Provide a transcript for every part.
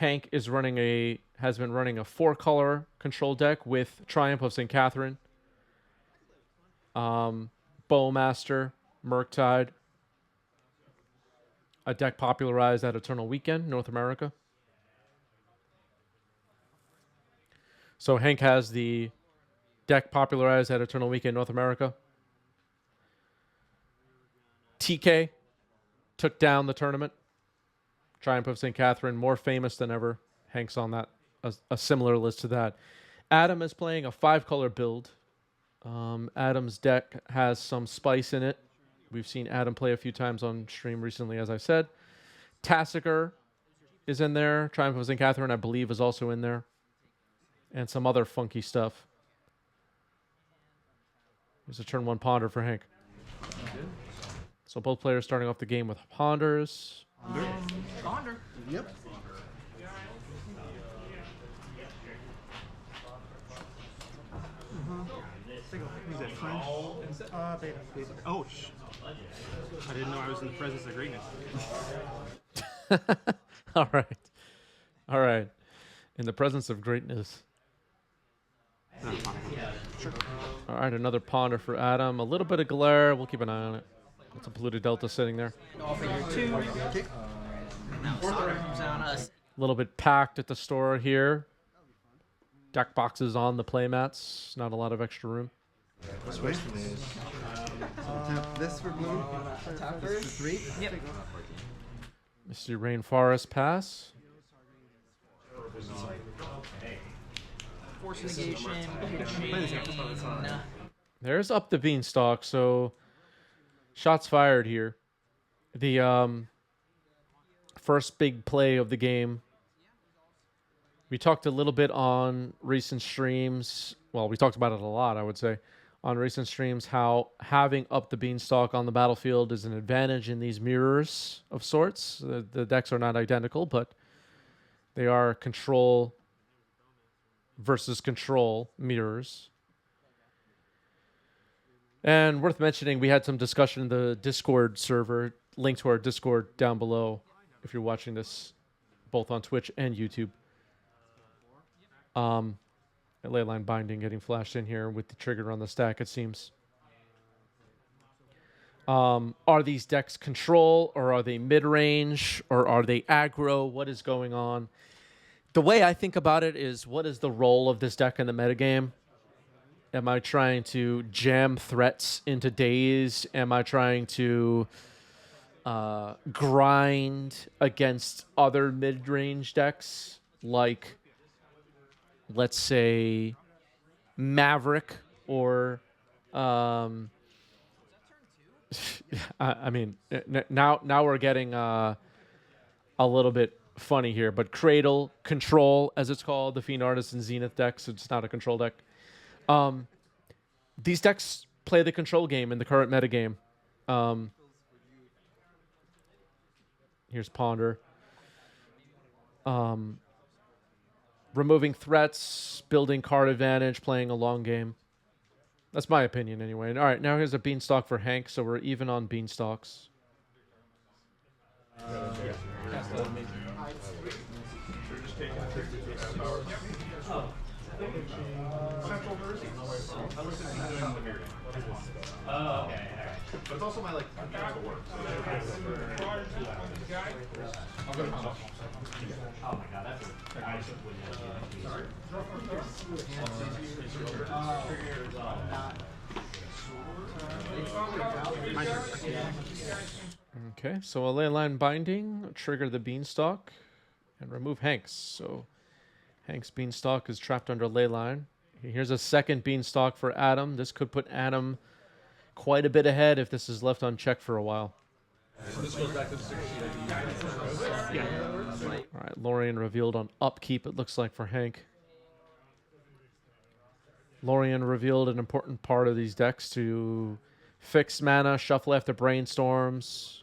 Hank has been running a 4-color control deck with Triumph of St. Catherine, Bowmaster, Murktide, a deck popularized at Eternal Weekend, North America. So Hank has the deck popularized at Eternal Weekend, North America. TK took down the tournament. Triumph of St. Catherine, more famous than ever. Hank's on that, a similar list to that. Adam is playing a 5-color build. Adam's deck has some spice in it. We've seen Adam play a few times on stream recently, as I said. Tassiger is in there. Triumph of St. Catherine, I believe, is also in there. And some other funky stuff. Here's a turn 1 ponder for Hank. So both players starting off the game with ponders. Ponder. Yep. Who's that, French? Beta. Oh, I didn't know I was in the presence of greatness. All right. In the presence of greatness. Sure. All right, another ponder for Adam. A little bit of glare. We'll keep an eye on it. It's a polluted delta sitting there. A little bit packed at the store here. Deck boxes on the playmats. Not a lot of extra room. Sweet. Tap this for blue. This for 3. Yep. Mr. Rainforest pass. Force negation, pitching. There's up the beanstalk. So shots fired here. The first big play of the game. We talked a little bit on recent streams. Well, we talked about it a lot, I would say, on recent streams, how having up the beanstalk on the battlefield is an advantage in these mirrors of sorts. The decks are not identical, but they are control versus control mirrors. And worth mentioning, we had some discussion in the Discord server, link to our Discord down below if you're watching this both on Twitch and YouTube. Leyline binding getting flashed in here with the trigger on the stack, it seems. Are these decks control, or are they mid-range, or are they aggro? What is going on? The way I think about it is, what is the role of this deck in the metagame? Am I trying to jam threats into days? Am I trying to grind against other mid-range decks like, let's say, Maverick or I mean, now we're getting a little bit funny here, but Cradle, Control, as it's called, the Fiend Artisan Zenith deck, so it's not a control deck. These decks play the control game in the current metagame. Here's Ponder. Removing threats, building card advantage, playing a long game. That's my opinion anyway. All right, now here's a beanstalk for Hank, so we're even on beanstalks. Oh, okay. But it's also my cancel work. Oh my god, that's Okay, so a ley line binding, trigger the beanstalk, and remove Hank's. So Hank's beanstalk is trapped under ley line. Here's a second beanstalk for Adam. This could put Adam quite a bit ahead if this is left unchecked for a while. So this goes back to the 16. All right, Lorien revealed on upkeep, it looks like, for Hank. Lorien revealed an important part of these decks to fix mana, shuffle after brainstorms.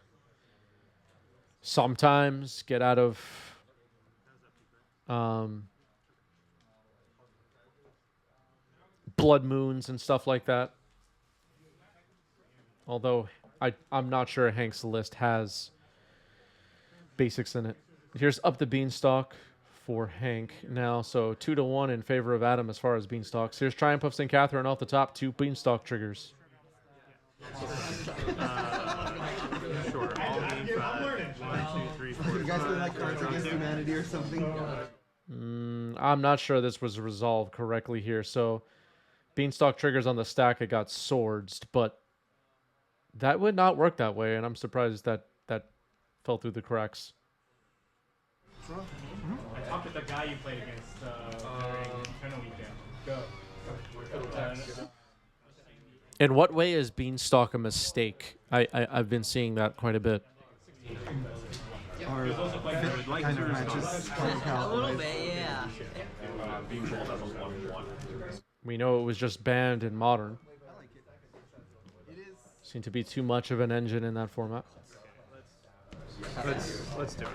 Sometimes get out of blood moons and stuff like that. Although I'm not sure Hank's list has basics in it. Here's up the beanstalk for Hank now. So 2-1 in favor of Adam as far as beanstalks. Here's Triumph of St. Catherine off the top. 2 beanstalk triggers. Sure. All game 5. 1, 2, 3, 4. You guys play like Cards Against Humanity or something? I'm not sure this was resolved correctly here. So beanstalk triggers on the stack, it got swords, but that would not work that way, and I'm surprised that that fell through the cracks. I talked with the guy you played against during Tournament Weekend. Go. In what way is beanstalk a mistake? I've been seeing that quite a bit. Or kind of matches A little bit, yeah. We know it was just banned in Modern. Seemed to be too much of an engine in that format. Let's do it.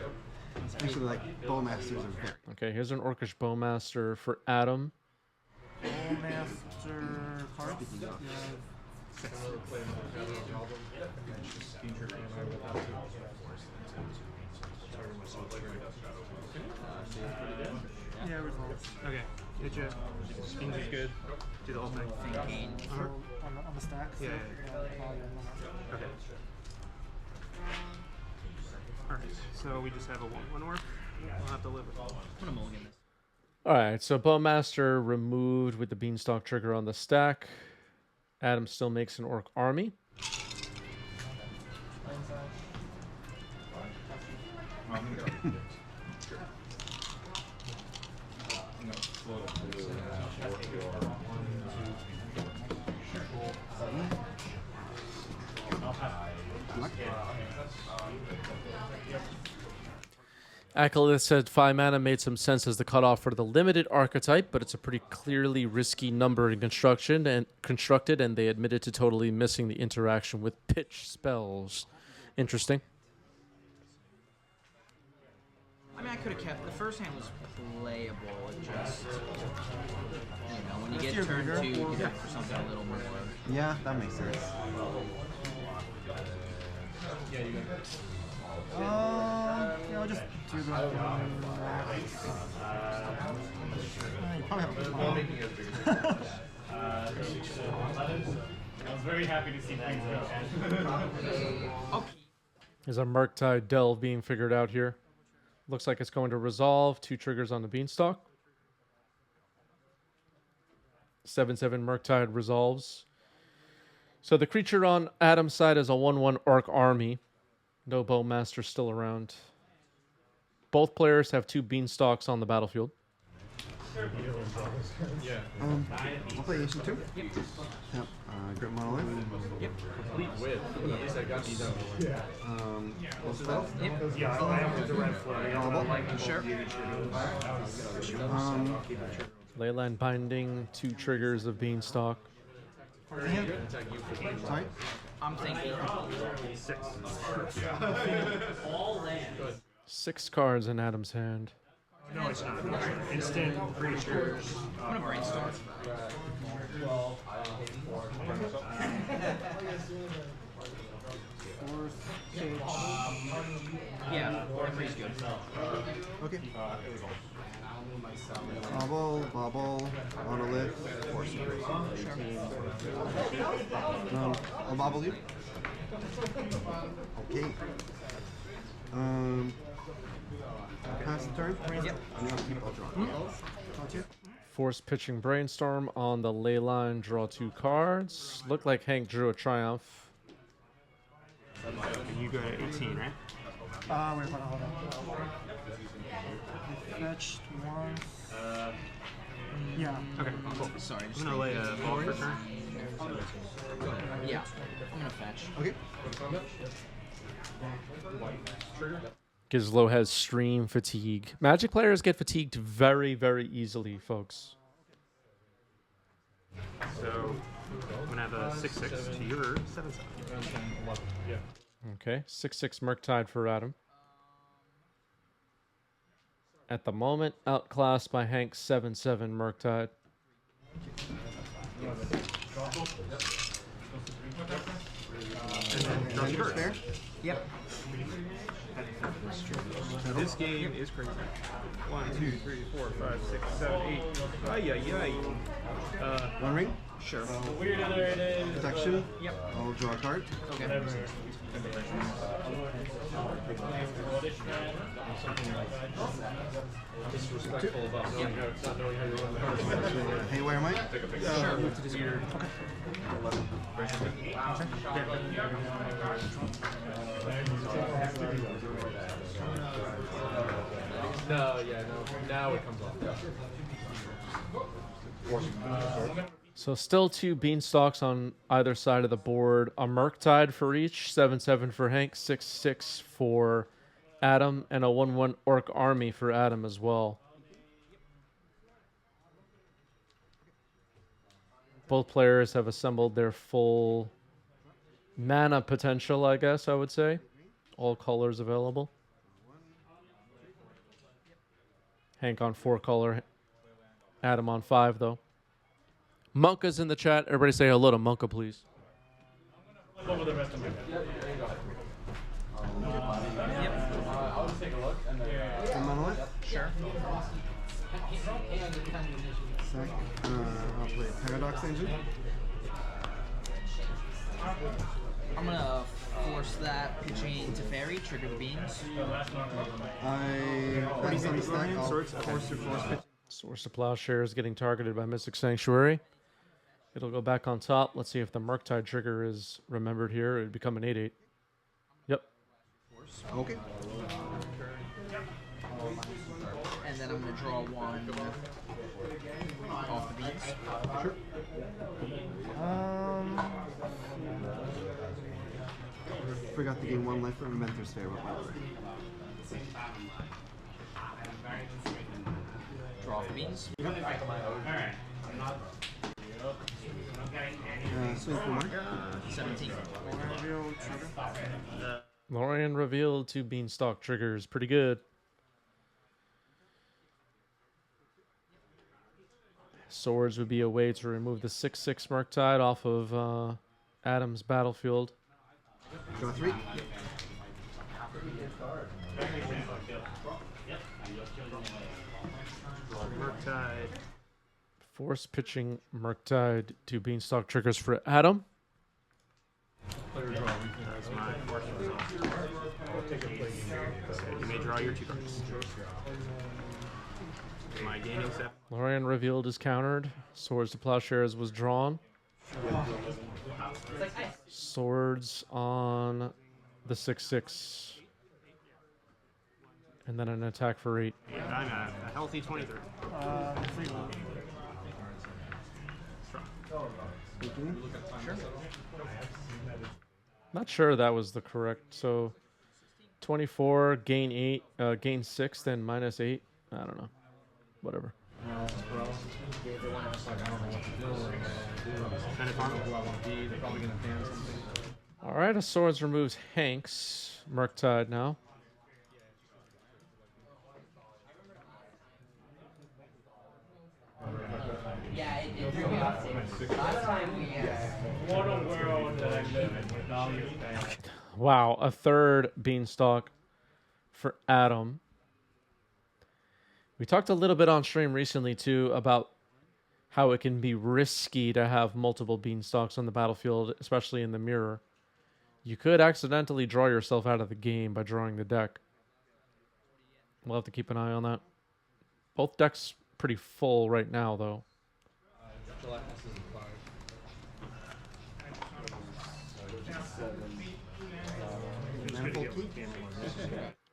Especially like Bowmasters are very. Okay, here's an Orcish Bowmaster for Adam. Master cards. Yeah, results. Okay, hit you. Spins is good. Do the whole thing. Thinking. On the stacks? Yeah. Okay. Alright, so we just have a 1/1 work. We'll have to live with it. I'm gonna mulligan this. All right, so Bowmaster removed with the beanstalk trigger on the stack. Adam still makes an Orc army. Acolyth said 5 mana made some sense as the cutoff for the limited archetype, but it's a pretty clearly risky number in constructed, and they admitted to totally missing the interaction with pitch spells. Interesting. I mean, I could have kept the first hand was playable. It just, when you get turn 2, you can look for something a little more. Yeah, that makes sense. I'll just do the. You probably have a good one. I was very happy to see things go. There's a Murktide Delve being figured out here. Looks like it's going to resolve. 2 triggers on the beanstalk. 7/7 Murktide resolves. So the creature on Adam's side is a 1/1 Orc army. No Bowmaster still around. Both players have 2 beanstalks on the battlefield. I'll play Ancient 2. Yep. Grip Monolith. Yep. Complete with. At least I got these out. Full spell. Yep. Yeah, I am with the red flag. Sure. Leyline Binding, 2 triggers of beanstalk. Sorry? I'm thinking. 6. All lands. 6 cards in Adam's hand. No, it's not. Instant creatures. I'm gonna brainstorm. Yeah, memory's good. Okay. Bobble, Monolith. I'll bobble you. Okay. Pass the turn. Yep. And I'll keep. I'll draw. Touch it. Force Pitching Brainstorm on the ley line. Draw 2 cards. Looked like Hank drew a Triumph. You go to 18, right? Wait, hold on. Fetched once. Yeah. Okay, cool. Sorry, I'm just gonna lay a ball for turn. yeah. I'm gonna fetch. Okay. Gizlo has Stream Fatigue. Magic players get fatigued very, very easily, folks. So I'm gonna have a 6/6 to your 7/7. Okay, 6/6 Murktide for Adam. At the moment, outclassed by Hank's 7/7 Murktide. And then draw 2 cards. Fair. Yep. This game is crazy. 1, 2, 3, 4, 5, 6, 7, 8. Ay, ay, ay. One ring. Sure. The weirder it is. Protection. Yep. I'll draw a card. Okay. Disrespectful about not knowing how you run the cards. Haywire Mike. Sure. Move to disappear. No, yeah, no. Now it comes off. So still 2 beanstalks on either side of the board. A Murktide for each, 7/7 for Hank, 6/6 for Adam, and a 1/1 Orc Army for Adam as well. Both players have assembled their full mana potential, I guess I would say. All colors available. Hank on 4 color, Adam on 5 though. Monka's in the chat. Everybody say hello to Monka, please. Over the rest of my deck. I'll just take a look. And then, Some monolith. Sure. Sec. I'll play Paradox Engine. I'm gonna force that pitching to fairy, trigger the beams. I pass on the stack. I'll Swords. force to force pitch. Source of Plowshare is getting targeted by Mystic Sanctuary. It'll go back on top. Let's see if the Murktide trigger is remembered here. It would become an 8/8. Yep. Okay. And then I'm gonna draw one off the beams. Sure. Forgot to gain 1 life from Inventor's Fair. What power? Draw off the beams. Swing for 1. 17. Lorian revealed 2 beanstalk triggers. Pretty good. Swords would be a way to remove the 6/6 Murktide off of Adam's battlefield. Draw 3. Murktide. Force pitching Murktide 2 beanstalk triggers for Adam. That's my force result. You may draw your 2 cards. Am I gaining 7? Lorian revealed is countered. Swords to Plowshares was drawn. Swords on the 6/6. And then an attack for 8. And I'm a healthy 23. Free will. Not sure that was the correct. So 24, gain 8, gain 6, then minus 8. I don't know. Whatever. All right, a Swords removes Hank's Murktide now. Yeah, it threw me off. Last time we What a world that I live in with all these things. Wow, a third beanstalk for Adam. We talked a little bit on stream recently too about how it can be risky to have multiple beanstalks on the battlefield, especially in the mirror. You could accidentally draw yourself out of the game by drawing the deck. We'll have to keep an eye on that. Both decks pretty full right now, though. Manifold key.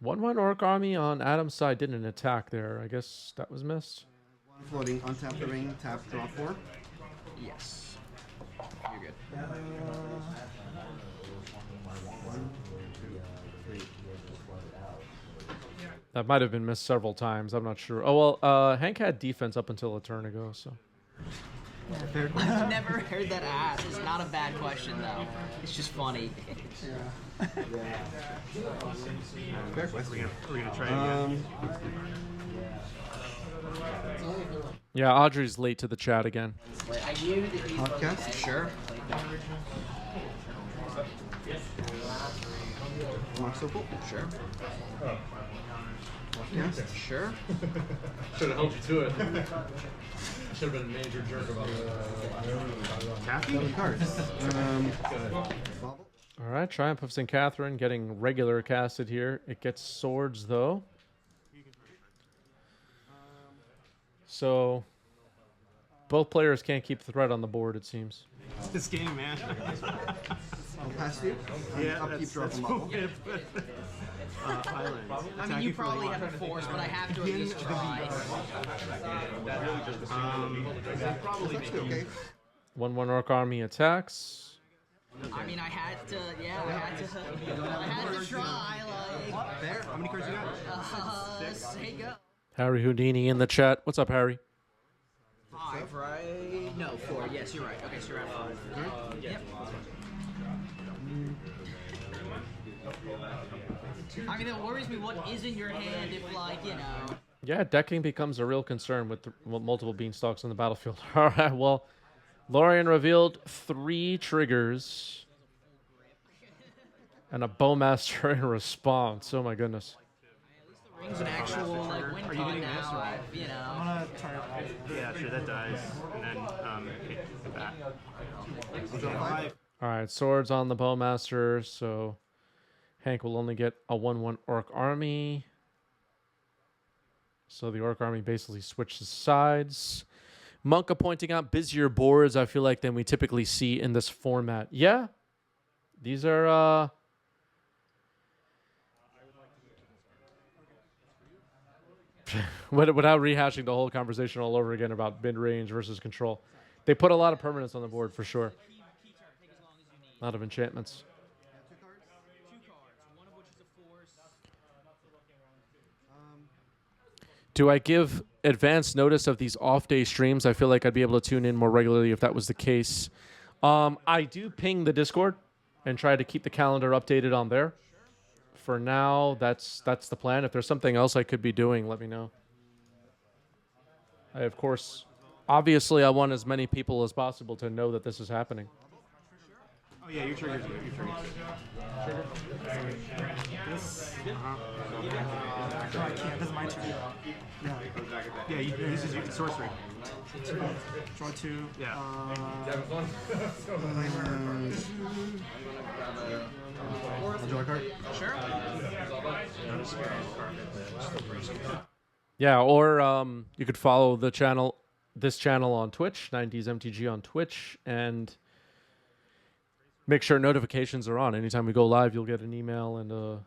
1/1 Orc Army on Adam's side didn't attack there. I guess that was missed. 1 floating. Untap the ring. Tap. Draw 4. Yes. You're good. 1, 2, 3. That might have been missed several times. I'm not sure. Oh, well, Hank had defense up until a turn ago, so. I've never heard that asked. It's not a bad question, though. It's just funny. Fair question. We're gonna try again. Yeah, Audrey's late to the chat again. I knew that he Podcast. Sure. Mark Sopel. Sure. Yes. Sure. Should have held you to it. Should have been a major jerk about it. Kathy? 7 cards. Bobble. All right, Triumph of St. Catherine getting regular casted here. It gets swords, though. So both players can't keep the threat on the board, it seems. It's this game, man. I'll pass you. Yeah, I'll keep that's dropping one bobble. way to put it. Islands. I mean, Attack you for probably one. have a force, but I have to at least try. That's okay. 1/1 Orc Army attacks. I mean, I had to, yeah, I had to try, like, There. How many cards you got? say go. Harry Houdini in the chat. What's up, Harry? 5, right? No, 4. Yes, you're right. Okay, so you're at 5. Yep. I mean, it worries me what is in your hand if, like, you know. Yeah, decking becomes a real concern with multiple beanstalks on the battlefield. All right, well, Lorian revealed 3 triggers and a Bowmaster in response. Oh my goodness. Rings an actual, like, win Are you con hitting this, now, or- you know. I'm gonna try it. Yeah, sure, that dies. And then hit the back. Drop 5. All right, swords on the Bowmaster, so Hank will only get a 1/1 Orc Army. So the Orc Army basically switches sides. Monka pointing out busier boards, I feel like, than we typically see in this format. Yeah, these are... without rehashing the whole conversation all over again about mid-range versus control. They put a lot of permanents on the board, for sure. A lot of enchantments. 2 cards, one of which is a force. Do I give advance notice of these off-day streams? I feel like I'd be able to tune in more regularly if that was the case. I do ping the Discord and try to keep the calendar updated on there. For now, that's the plan. If there's something else I could be doing, let me know. I, of course, obviously, I want as many people as possible to know that this is happening. Oh, yeah, your trigger's good. Your trigger's good. This. No, I can't. This is my turn. Yeah. Yeah, this is your sorcery. Draw 2. Yeah. I'll draw a card. Sure. Yeah, or you could follow the channel, this channel on Twitch, 90s MTG on Twitch, and make sure notifications are on. Anytime we go live, you'll get an email and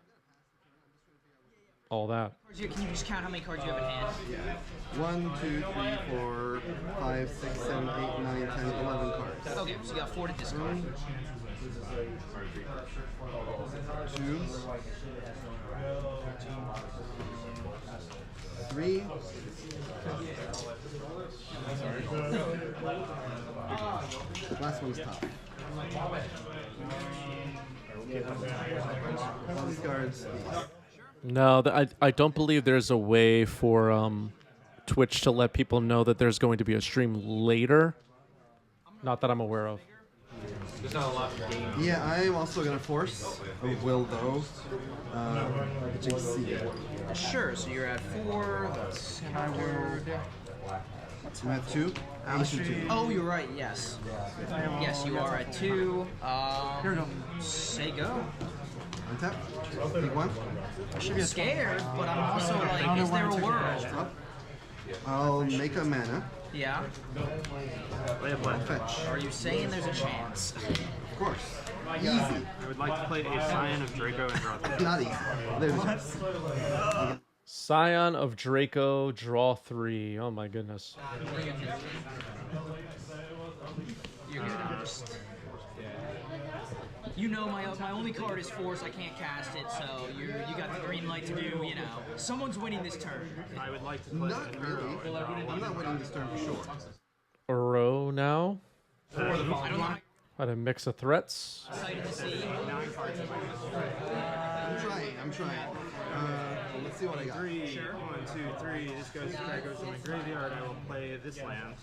all that. Can you just count how many cards you have in hand? 1, 2, 3, 4, 5, 6, 7, 8, 9, 10, 11 cards. Okay, so you got 4 to discard. 2, 3. Last one's tough. All these cards. No, I don't believe there's a way for Twitch to let people know that there's going to be a stream later. Not that I'm aware of. There's not a lot of game. Yeah, I'm also gonna force a will though. HC. Sure, so you're at 4. That's countered. I'm at 2. Alistair 2. Oh, you're right, yes. Yes, you are at 2. Here we go. Say go. Untap. Pick 1. I'm scared, but I'm also like, is there a world? Up. I'll make a mana. Yeah. Play a black. Fetch. Are you saying there's a chance? Of course. Easy. I would like to play a Scion of Draco and draw 3. Not easy. There's a chance. Scion of Draco, draw 3. Oh my goodness. You're good. I'm just... You know, my only card is force. I can't cast it, so you got the green light to do. You know, someone's winning this turn. I would like to play Not really. I'm not winning this turn for sure. Oro now. I don't know. Had a mix of threats. Excited to see. I'm trying. Let's see what I got. 3, 1, 2, 3. This guy goes to my graveyard. I will play this land.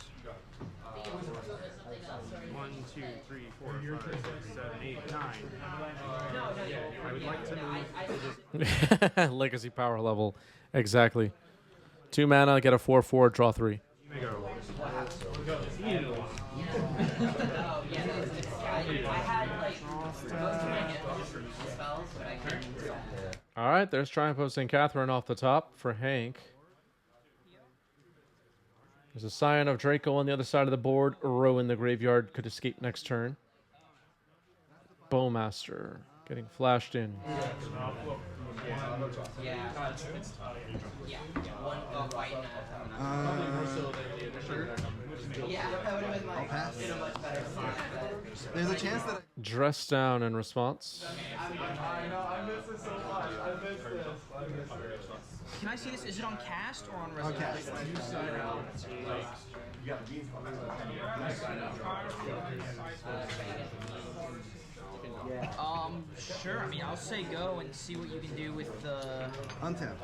1, 2, 3, 4, 5, 6, 7, 8, 9. I would like to move to this. Legacy power level. Exactly. 2 mana, get a 4/4, draw 3. Let me go. All right, there's Triumph of St. Catherine off the top for Hank. There's a Scion of Draco on the other side of the board. Uro in the graveyard could escape next turn. Bowmaster getting flashed in. I'll pass. There's a chance that Dress down in response. Can I see this? Is it on cast or on I'll resurrection? cast. Sure. I mean, I'll say go and see what you can do with the. Untap.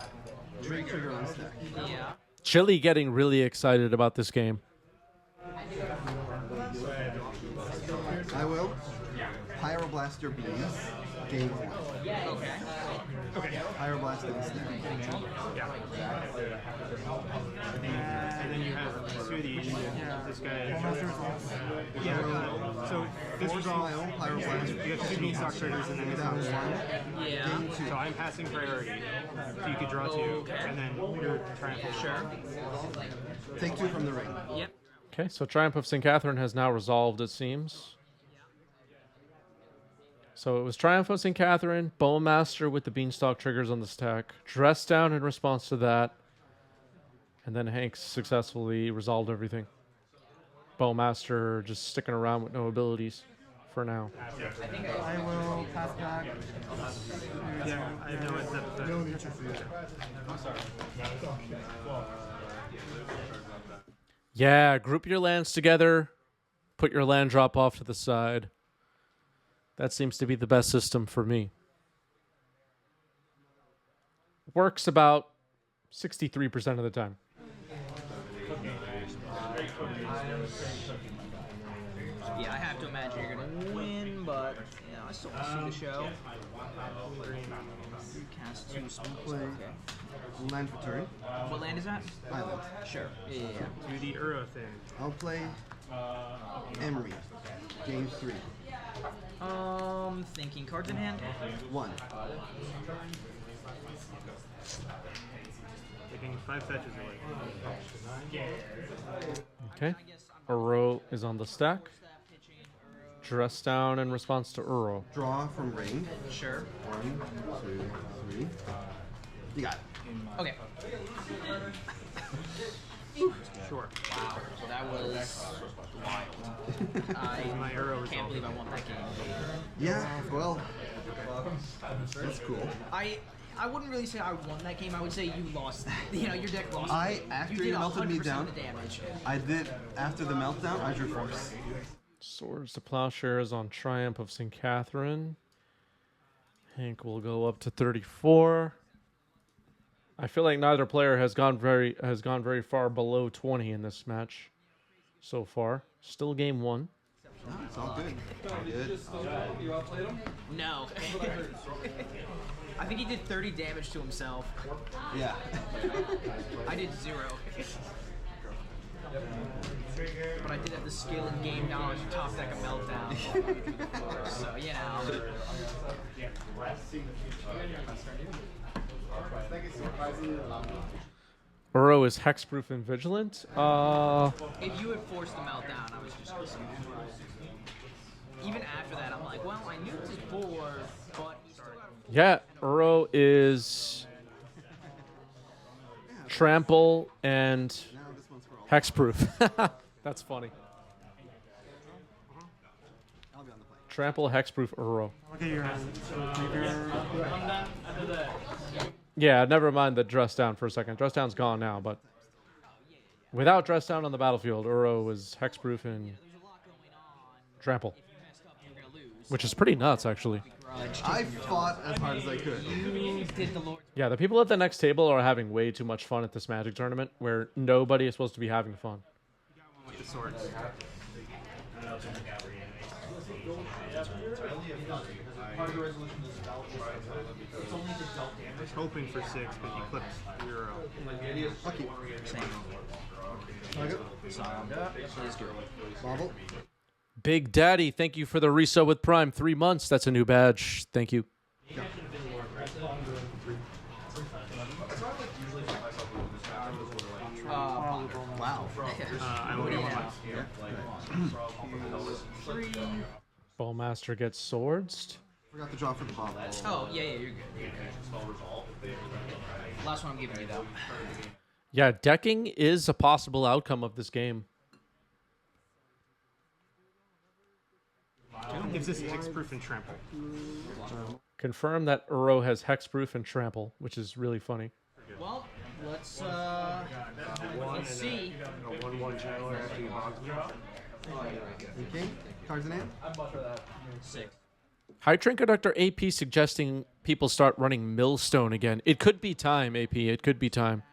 Trigger on stack. Yeah. Chili getting really excited about this game. I will Pyroblast your beams. Game 1. Okay. Pyroblast on stack. And then you have 2 of these. This guy. So this was all My own Pyroblast. You have 2 beanstalk triggers and then this Down one. 1. Yeah. Game 2. So I'm passing priority. So you could draw 2, and then you're trying to Sure. Take 2 from the ring. Yep. Okay, so Triumph of St. Catherine has now resolved, it seems. So it was Triumph of St. Catherine, Bowmaster with the Beanstalk triggers on the stack, Dress Down in response to that, and then Hank successfully resolved everything. Bowmaster just sticking around with no abilities for now. I will pass back. Yeah, I have no idea. Yeah, group your lands together, put your land drop off to the side. That seems to be the best system for me. Works about 63% of the time. Yeah, I have to imagine you're gonna win, but yeah, I still want to see the show. Cast 2 spells. Play Okay. land for turn. What land is that? Island. Sure. Yeah. Do the Uro thing. I'll play Emery. Game 3. Thinking cards in hand. 1. Taking 5 fetches away. Okay. Uro is on the stack. Dress down in response to Uro. Draw from ring. Sure. 1, 2, 3. You got it. Okay. Sure. Wow. That was wild. My Uro I can't believe I won that game. Yeah, well, that's cool. I wouldn't really say I won that game. I would say you lost. You know, your deck lost. After you you did melted me 100% down, of the damage. I did, after the meltdown, I drew force. Swords to Plowshares on Triumph of St. Catherine. Hank will go up to 34. I feel like neither player has gone very far below 20 in this match so far. Still game 1. No, it's all good. Good. No. I think he did 30 damage to himself. Yeah. I did 0. But I did have the skill and game knowledge to top deck a meltdown. So, you know. Uro is hexproof and vigilant. If you had forced the meltdown, I was just going to say. Even after that, I'm like, well, I knew it was 4, but he still got Yeah, Uro is trample and Now this one's for all. hexproof. That's funny. I'll be on the plane. Trample, hexproof, Uro. Look at your Yeah, never mind the dress down for a second. Dress down's gone now, but without dress down on the battlefield, Uro was hexproof and there's a lot going on. trample. If you messed up, you're going to lose. which is pretty nuts, actually. I fought as hard as I could. You did the Lord. Yeah, the people at the next table are having way too much fun at this Magic tournament, where nobody is supposed to be having fun. With the swords. I was hoping for 6, but he clipped 0. Lucky. Same. Okay. Please do. Bobble. Big Daddy, thank you for the resub with Prime. 3 months. That's a new badge. Thank you. Wow. I only get 1 month. Bowmaster gets swords. Forgot to draw for the bobble. Oh, yeah, you're good. Last one I'm giving you, though. Yeah, decking is a possible outcome of this game. Gives us hexproof and trample. Confirm that Uro has hexproof and trample, which is really funny. Well, let's see. A 1/1 channeler after you bogs me. Okay. Cards in hand. 6. High Train Conductor AP suggesting people start running Millstone again. It could be time, AP. It could be time.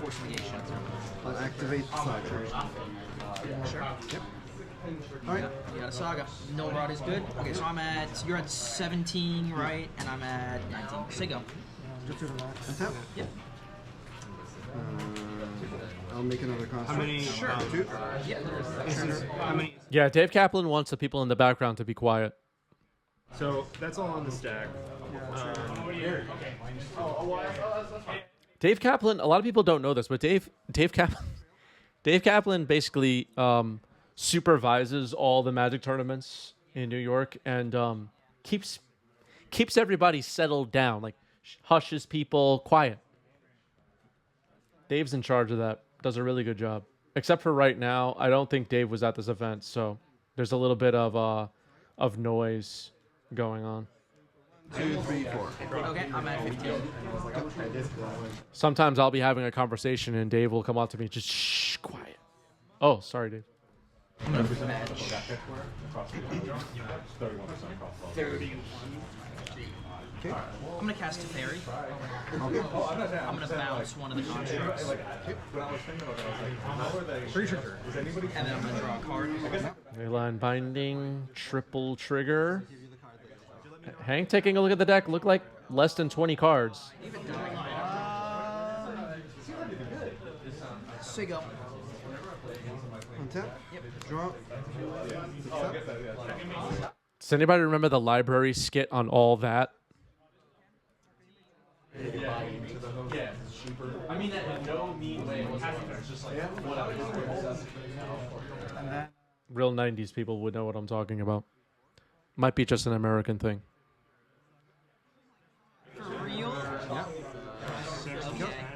Force negation. Activate Saga. Sure. Yep. Alright. You got a Saga. No rod is good. Okay, so you're at 17, right? And I'm at 19. Say go. Untap. Yep. I'll make another construct. How many? Sure. 2. How many? Yeah, Dave Kaplan wants the people in the background to be quiet. So that's all on the stack. Dave Kaplan, a lot of people don't know this, but Dave Kaplan basically supervises all the Magic tournaments in New York and keeps everybody settled down, like hushes people quiet. Dave's in charge of that. Does a really good job. Except for right now, I don't think Dave was at this event, so there's a little bit of noise going on. 2, 3, 4. Okay, I'm at 15. Sometimes I'll be having a conversation and Dave will come up to me, just shh, quiet. Oh, sorry, Dave. I'm gonna match. 30. Okay. I'm gonna cast Teferi. Okay. I'm gonna bounce one of the constructs. And then I'm gonna draw a card. Leyline Binding, triple trigger. Hank taking a look at the deck. Look like less than 20 cards. So you go. Untap. Yep. Draw. Accept. Does anybody remember the library skit on all that? I mean that in no mean way. It's just like whatever. Real 90s people would know what I'm talking about. Might be just an American thing. For real?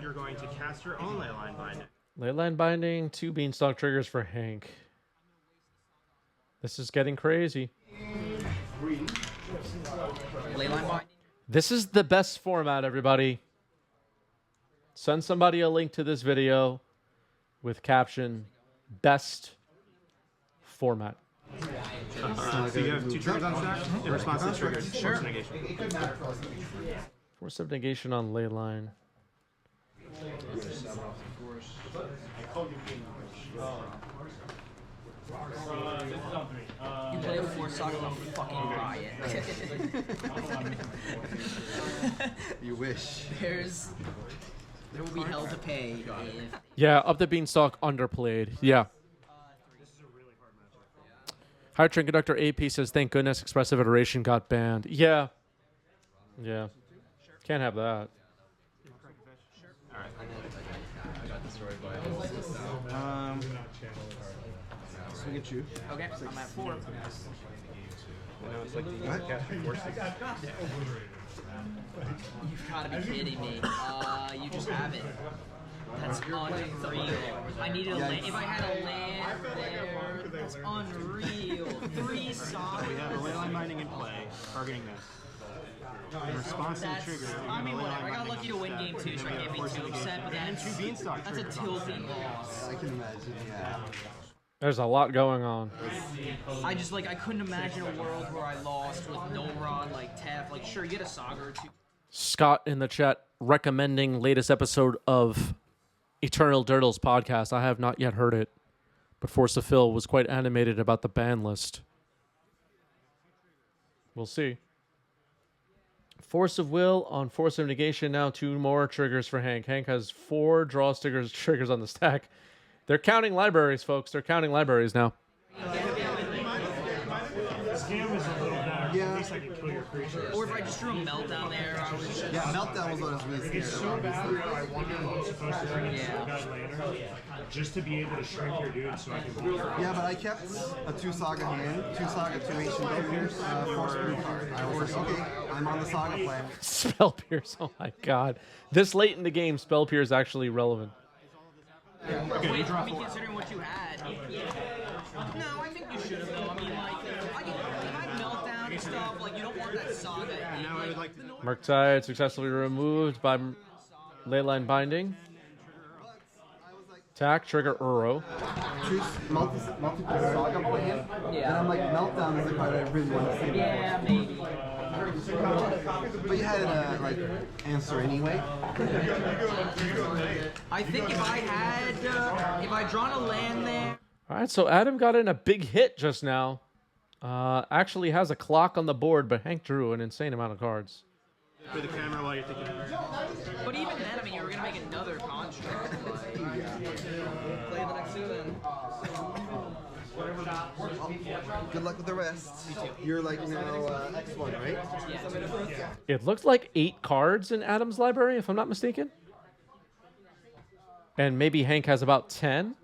You're going to cast your own Leyline Binding. Leyline Binding, 2 Beanstalk triggers for Hank. This is getting crazy. Leyline binding. This is the best format, everybody. Send somebody a link to this video with caption, best format. So you have 2 triggers on stack in response to the triggers. Sure. Force negation. Force of negation on Leyline. You play a 4-sock, I'll fucking buy it. You wish. There will be hell to pay if... Yeah, up the Beanstalk, underplayed. Yeah. High Train Conductor AP says, thank goodness Expressive Iteration got banned. Yeah. Yeah. Can't have that. So we get you. Okay, I'm at 4. I know it's like the cast your force. You've got to be kidding me. You just have it. That's unreal. I needed a land. If I had a land there, that's unreal. 3 socks. We have a Leyline Binding in play, targeting this. In response to the That's, trigger, I mean, whatever. I got lucky to win game 2, so I can't be too upset, but and 2 Beanstalk that's a triggers. tilting loss. I can imagine, yeah. There's a lot going on. I just I couldn't imagine a world where I lost with no Ron, Tef. Sure, you get a Saga or two. Scott in the chat recommending latest episode of Eternal Dirtles podcast. I have not yet heard it, but Force of Phil was quite animated about the ban list. We'll see. Force of Will on Force of Negation. Now 2 more triggers for Hank. Hank has 4 draw stickers triggers on the stack. They're counting libraries, folks. They're counting libraries now. Scam is a little better. Yeah. At least I can kill your creature. Or if I just drew a Meltdown there, I was just... Yeah, Meltdown was what I was really scared It's of. so bad that I wonder if I'm supposed to bring in Yeah. guy later, just to be able to shrink your dude so I can block your Yeah, but I kept a 2 Saga hand, 2 Saga, 2 Ancient Warriors, Force Blue card. I was like, okay, I'm on the Saga plan. Spell Pierce. Oh my god. This late in the game, Spell Pierce is actually relevant. Wait, considering what you had. No, I think you should have, though. I mean, if I Meltdown and stuff, you don't want that Saga. Now I would like to Murktide successfully removed by Leyline Binding. Attack, trigger Uro. Choose multiple Saga plan. Yeah. And I'm like, Meltdown is the card I really want to see. Yeah, maybe. But you had a answer anyway. I think if I drawn a land there... All right, so Adam got in a big hit just now. Actually has a clock on the board, but Hank drew an insane amount of cards. for the camera while you're thinking. But even then, I mean, you were gonna make another construct. Play the next two then. Good luck with the rest. You're like now X1, right? Yeah. It looked like 8 cards in Adam's library, if I'm not mistaken. And maybe Hank has about 10.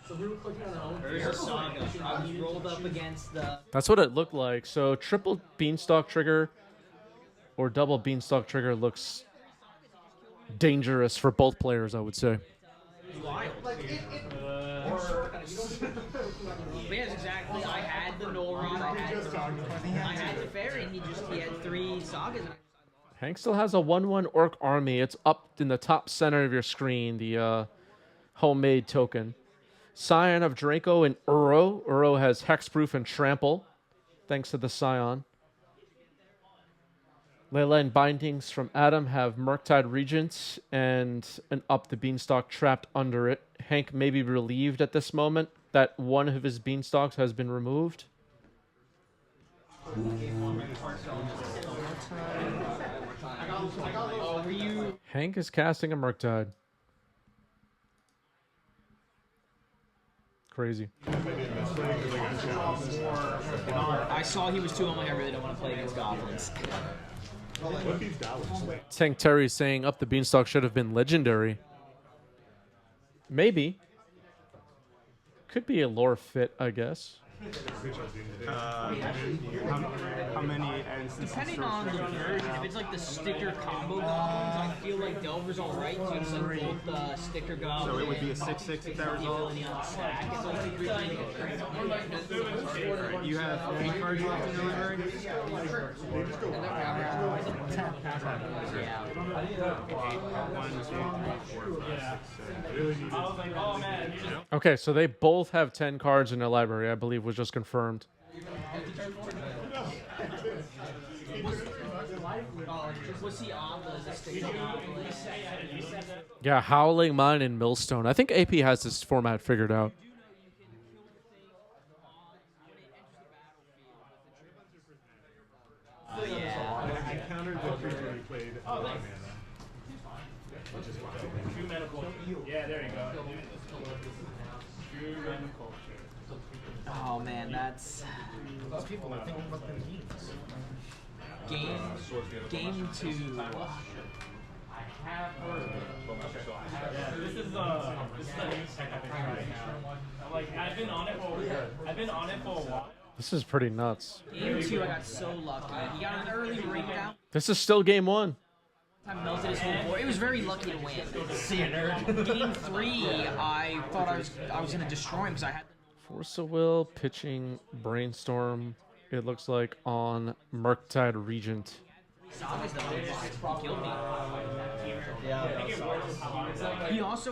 There's a Saga. I was rolled up against the... That's what it looked like. So triple Beanstalk trigger or double Beanstalk trigger looks dangerous for both players, I would say. Wild. But yeah, exactly. I had the Noron, I had the Fairy, and he had 3 Sagas. Hank still has a 1/1 Orc army. It's up in the top center of your screen, the homemade token. Scion of Draco and Uro. Uro has Hexproof and Trample, thanks to the Scion. Leyline Bindings from Adam have Murktide Regents and an Up the Beanstalk trapped under it. Hank may be relieved at this moment that one of his Beanstalks has been removed. Hank is casting a Murktide. Crazy. I saw he was 2. I'm like, I really don't want to play against goblins. Tank Terry saying Up the Beanstalk should have been legendary. Maybe. Could be a lore fit, I guess. How many instances? Depending on the version, if it's like the sticker combo goblins, I feel like Delver's alright. So it's like both the sticker goblins. So it would be a 6/6 if that resolves. You have how many cards left in your library? Yeah. 1, 2, 3, 4, 5, 6, 7. Okay, so they both have 10 cards in their library, I believe was just confirmed. Was he on the sticker goblins? Yeah, Howling Mine and Millstone. I think AP has this format figured out. I countered the creature we played. Yeah, there you go. Oh man, that's game 2. This is a new tech I've been trying out. I've been on it for a while. This is pretty nuts. Game 2, I got so lucky. He got an early breakdown. This is still game 1. I melted his whole board. It was very lucky to win. Game 3, I thought I was gonna destroy him because I had. Force of Will, pitching Brainstorm, it looks like, on Murktide Regent. Sagas though, he killed me. Yeah.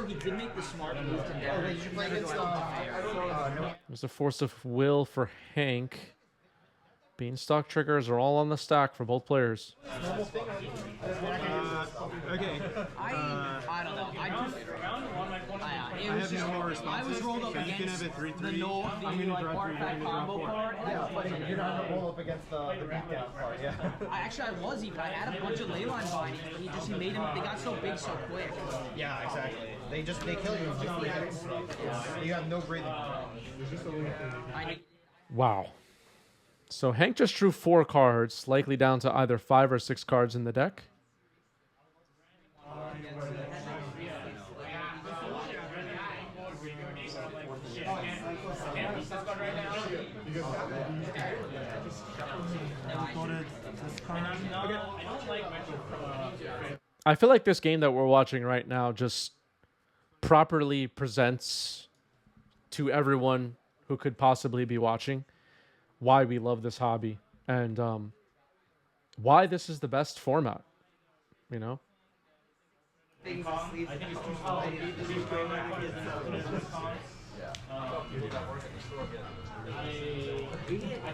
He did make the smart move to down. Did you play against There's a force of will for Hank. Beanstalk triggers are all on the stack for both players. Okay. I don't know. I have no more responses. I was rolled up so you can against have a 3/3. the no, I'm the gonna like draw 3. You're artifact gonna draw combo 4. card. But you're not gonna roll up against the beatdown part, yeah. I was even. I had a bunch of leyline bindings, but he made them. They got so big so quick. Yeah, exactly. They kill you in 50 hits. You have no breathing. Wow. So Hank just drew 4 cards, likely down to either 5 or 6 cards in the deck. I feel like this game that we're watching right now just properly presents to everyone who could possibly be watching why we love this hobby and why this is the best format, you know? I think it's too small. I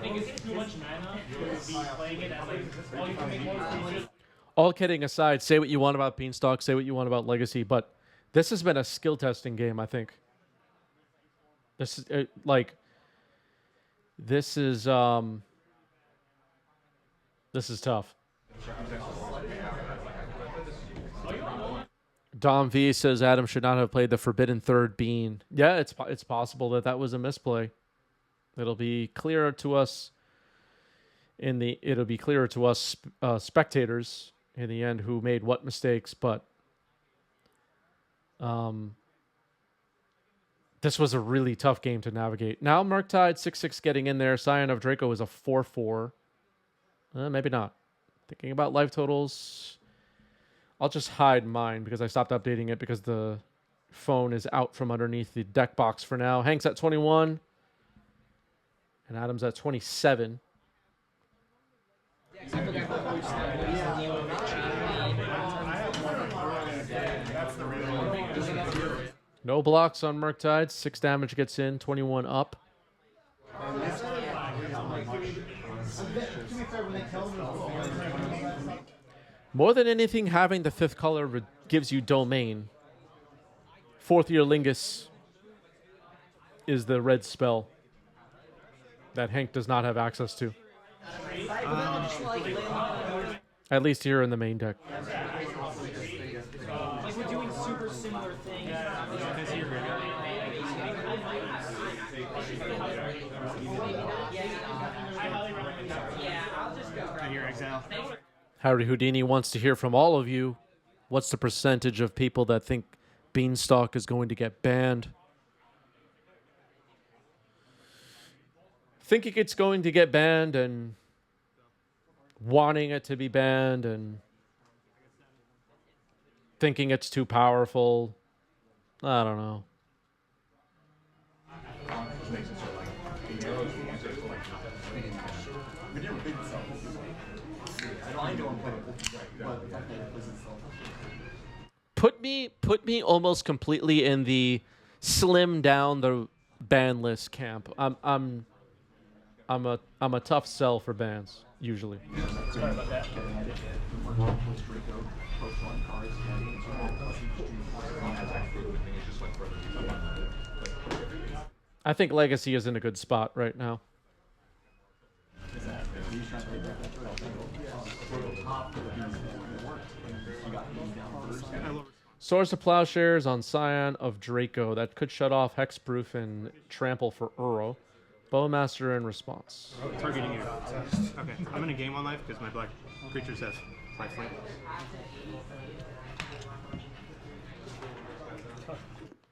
think it's too much mana to be playing it as like all you can make more. All kidding aside, say what you want about Beanstalk, say what you want about Legacy, but this has been a skill testing game, I think. This is this is tough. Dom V says Adam should not have played the Forbidden Third Bean. Yeah, it's possible that was a misplay. It'll be clearer to us spectators in the end who made what mistakes, but this was a really tough game to navigate. Now Murktide 6/6 getting in there. Scion of Draco is a 4/4. Maybe not. Thinking about life totals. I'll just hide mine because I stopped updating it because the phone is out from underneath the deck box for now. Hank's at 21. And Adam's at 27. No blocks on Murktide. 6 damage gets in. 21 up. More than anything, having the 5th color gives you domain. 4th year Lingus is the red spell that Hank does not have access to. At least here in the main deck. Like we're doing super similar things. Harry Houdini wants to hear from all of you. What's the percentage of people that think Beanstalk is going to get banned? Thinking it's going to get banned and wanting it to be banned and thinking it's too powerful. I don't know. Put me almost completely in the slim down the ban list camp. I'm a tough sell for bans usually. Sorry about that. I think Legacy is in a good spot right now. Swords of Plowshares on Scion of Draco. That could shut off Hexproof and Trample for Uro. Bowmaster in response. Targeting you. Okay, I'm going to gain 1 life because my black creatures have lifelink.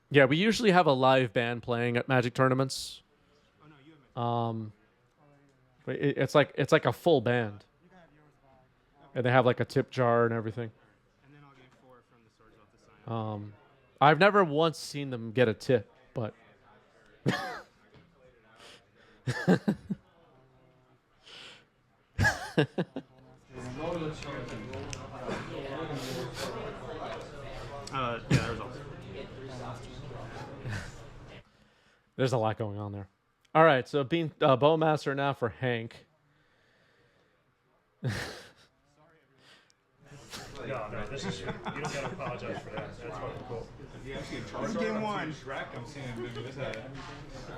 Yeah, we usually have a live band playing at Magic tournaments. It's like a full band, and they have like a tip jar and everything. And then I'll gain 4 from the swords off the Scion. I've never once seen them get a tip, but There's a lot going on there. All right, so being Bowmaster now for Hank. No, this is you don't gotta apologize for that. That's fucking cool. This is game one. I'm seeing him do this.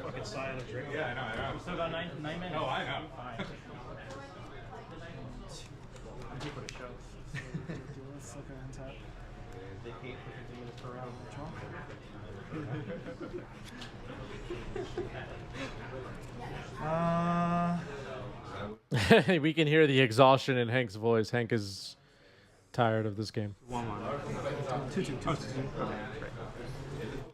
Fucking silent drink. Yeah, I know. We still got 9 minutes. No, I know. Fine. You put a show. Let's look at tap. They paid for 50 minutes per round. We can hear the exhaustion in Hank's voice. Hank is tired of this game.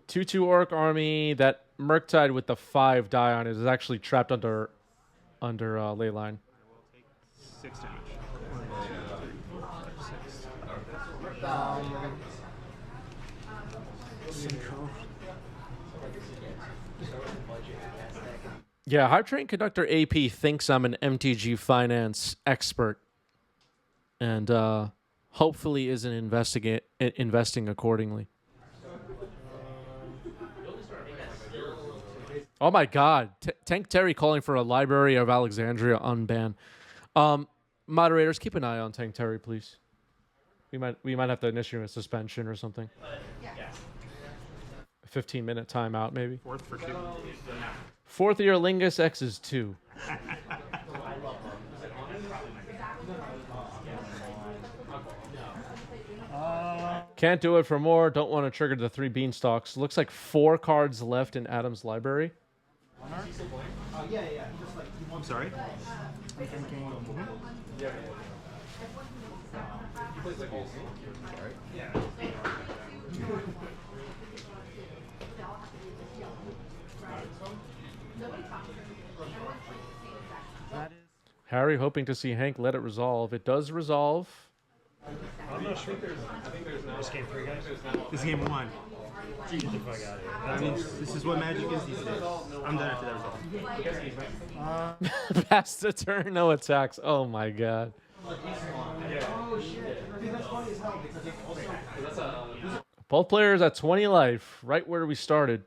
2/2 Orc Army. That Murktide with the 5 die on it is actually trapped under ley line. 6 damage. Yeah, Hype Train Conductor AP thinks I'm an MTG finance expert, and hopefully isn't investing accordingly. Oh my God, Tank Terry calling for a Library of Alexandria unban. Moderators, keep an eye on Tank Terry, please. We might have to initiate a suspension or something. 15-minute timeout, maybe. Fourth for 2. Fourth year Lingus X is 2. Can't do it for more. Don't want to trigger the 3 beanstalks. Looks like 4 cards left in Adam's library. I'm sorry. I'm thinking. Harry hoping to see Hank let it resolve. It does resolve. I'm not sure. I think there's now. This game 3, guys. This is game one. Get the fuck out of here. I mean, this is what Magic is these days. I'm done after that result. Pass the turn, no attacks. Oh my God. Both players at 20 life, right where we started.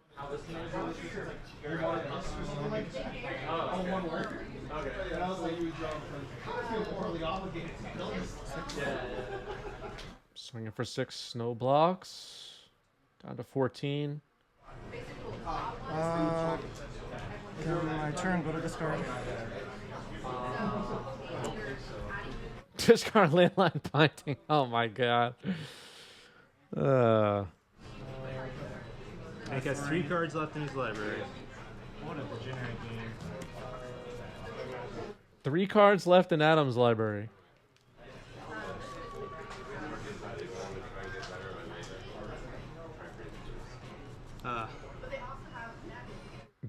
Swinging for 6, no blocks. Down to 14. Can my turn go to discard? Discard landline binding. Oh my God. Hank has 3 cards left in his library. What a degenerate game. 3 cards left in Adam's library.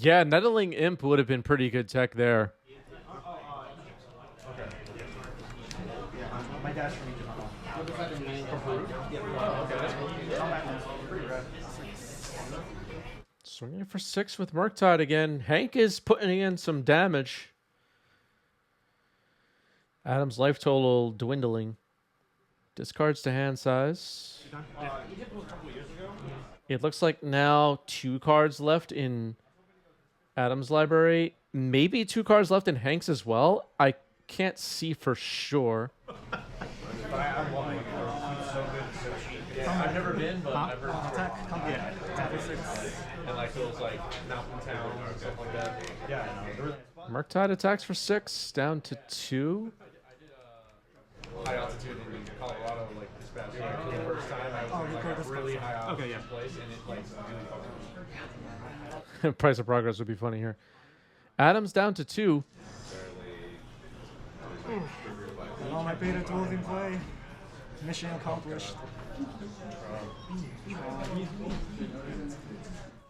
Yeah, Nettling Imp would have been pretty good tech there. My dash from each Swinging for 6 with Murktide again. Hank is putting in some damage. Adam's life total dwindling. Discards to hand size. It looks like now 2 cards left in Adam's library. Maybe 2 cards left in Hank's as well. I can't see for sure. I've never been, but I've heard attack. Yeah. and like those like mountain towns and stuff like that. Yeah, I know. Murktide attacks for 6, down to 2. High altitude in Colorado, like this past year. For the first time, I was in like a really high altitude place, and it like really fucking. Price of progress would be funny here. Adam's down to 2. All my beta tools in play. Mission accomplished.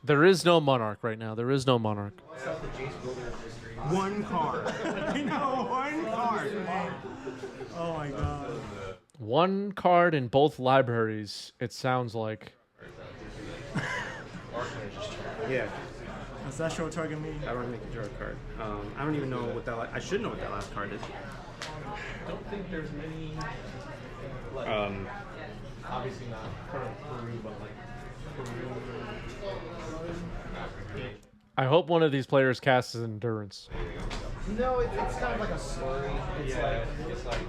There is no Monarch right now. There is no Monarch. 1 card. I know, 1 card. Oh my God. 1 card in both libraries, it sounds like. Yeah. Does that show target me? I want to make a draw card. I don't even know what that. I should know what that last card is. I don't think there's many. Obviously not Peru, but like Peru. I hope one of these players casts his endurance. No, it's kind of like a story. It's like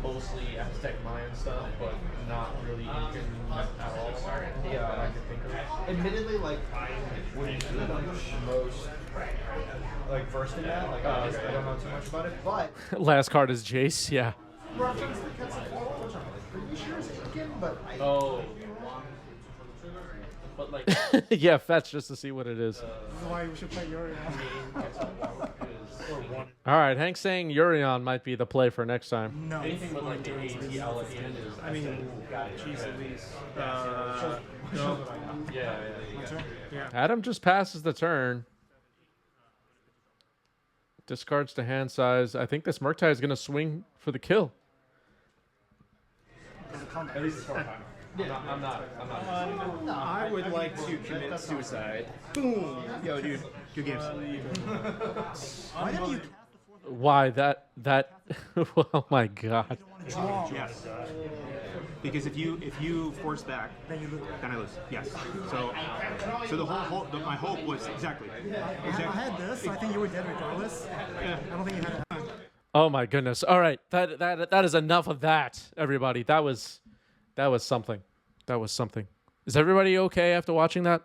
mostly Aztec Mayan stuff, but not really Incan at all. Yeah, I can think of. Admittedly, like I wouldn't be like most like versed in that. Like I don't know too much about it, but Last card is Jace. Yeah. reference the Quetzalcoatl, which I'm pretty sure is Incan, but I but like Yeah, fetch just to see what it is. This is why we should play Yuri now. All right, Hank's saying Urion might be the play for next time. No. anything with like the ATL at the end is. I mean, geez, at least. No. Yeah. Yeah. Adam just passes the turn. Discards to hand size. I think this Murktai is going to swing for the kill. At least it's part time. I'm not. I would like to commit suicide. Boom! Yo, dude. 2 games. Why didn't you Why that? Oh my God. draw? Yes. Because if you force back, Then you lose. then I lose. Yes. So the whole my hope was exactly. I had this. I think you were dead regardless. Yeah. I don't think you had it. Oh my goodness. All right, that is enough of that, everybody. That was something. That was something. Is everybody okay after watching that?